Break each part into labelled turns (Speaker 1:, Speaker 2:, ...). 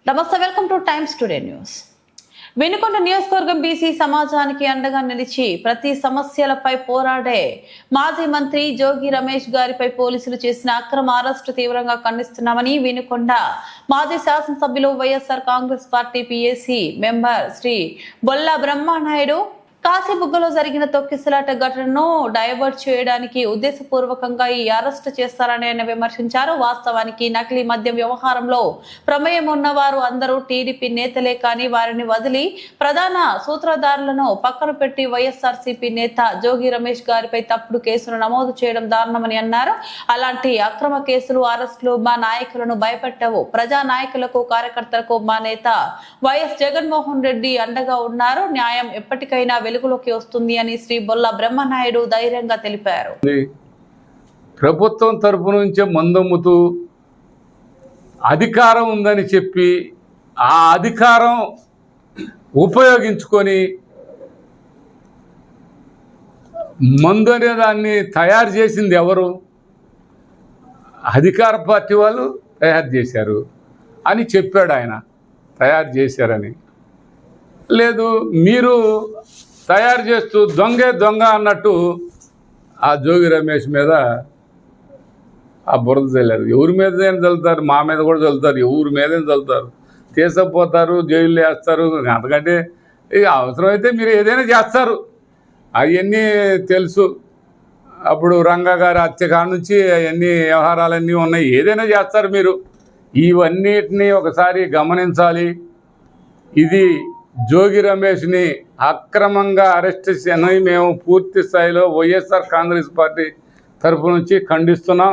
Speaker 1: నమస్తే, welcome two times today news. Vinukonda నియోజకవర్గం BC సమాజానికి అండగా నిలిచి ప్రతి సమస్యలపై పోరాడే మాజీ మంత్రి జోగి రమేష్ గారిపై పోలీసులు చేసిన అక్రమ అరెస్టు తీవ్రంగా ఖండిస్తున్నామని వినుకొండ మాజీ శాసనసభ్యులు YSR Congress party PAC member Shri Bolla Brahmanaidu కాశీబుగ్గలో జరిగిన తొక్కిసలాట ఘటనను డైవర్ట్ చేయడానికి ఉద్దేశపూర్వకంగా ఈ అరెస్టు చేస్తారని ఆయన విమర్శించారు. వాస్తవానికి నకిలీ మద్యం వ్యవహారంలో ప్రమేయం ఉన్నవారు అందరూ టీడీపీ నేతలే కానీ వారిని వదిలి ప్రధాన సూత్రధారులను పక్కన పెట్టి వైఎస్ఆర్సీపీ నేత జోగి రమేష్ గారిపై తప్పుడు కేసులు నమోదు చేయడం దారుణమని అన్నారు. అలాంటి అక్రమ కేసులు, అరెస్టులు మా నాయకులను భయపెట్టవు. ప్రజా నాయకులకు, కార్యకర్తలకు మా నేత వైఎస్ జగన్మోహన్ రెడ్డి అండగా ఉన్నారు. న్యాయం ఎప్పటికైనా వెలుగులోకి వస్తుంది అని శ్రీ బొల్లా బ్రహ్మనాయుడు ధైర్యంగా తెలిపారు.
Speaker 2: ప్రభుత్వం తరపు నుంచే మందమ్ముతూ అధికారం ఉందని చెప్పి ఆ అధికారం ఉపయోగించుకొని మందు అనే దాన్ని తయారు చేసింది ఎవరు? అధికార పార్టీ వాళ్ళు తయారు చేశారు అని చెప్పాడు ఆయన. తయారు చేశారని లేదు, మీరు తయారు చేస్తూ దొంగే దొంగ అన్నట్టు ఆ జోగి రమేష్ మీద ఆ బురద చల్లారు. ఎవరి మీదైనా చల్లుతారు, మా మీద కూడా చల్లుతారు, ఎవరి మీదైనా చల్లుతారు, తీసుకుపోతారు, జైల్లో వేస్తారు. అంతకంటే ఇక అవసరమైతే మీరు ఏదైనా చేస్తారు, అవన్నీ తెలుసు. అప్పుడు రంగా గారి హత్య కాడ నుంచి అవన్నీ వ్యవహారాలన్నీ ఉన్నాయి, ఏదైనా చేస్తారు మీరు. ఇవన్నిటినీ ఒకసారి గమనించాలి. ఇది జోగి రమేష్ని అక్రమంగా అరెస్ట్ చేయని మేము పూర్తి స్థాయిలో వైఎస్ఆర్ కాంగ్రెస్ పార్టీ తరఫు నుంచి ఖండిస్తున్నాం.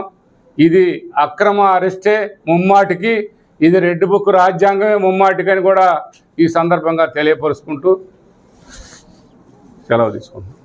Speaker 2: ఇది అక్రమ అరెస్టే ముమ్మాటికి, ఇది రెడ్ బుక్ రాజ్యాంగమే ముమ్మాటికని కూడా ఈ సందర్భంగా తెలియపరుచుకుంటూ సెలవు తీసుకుంటాం.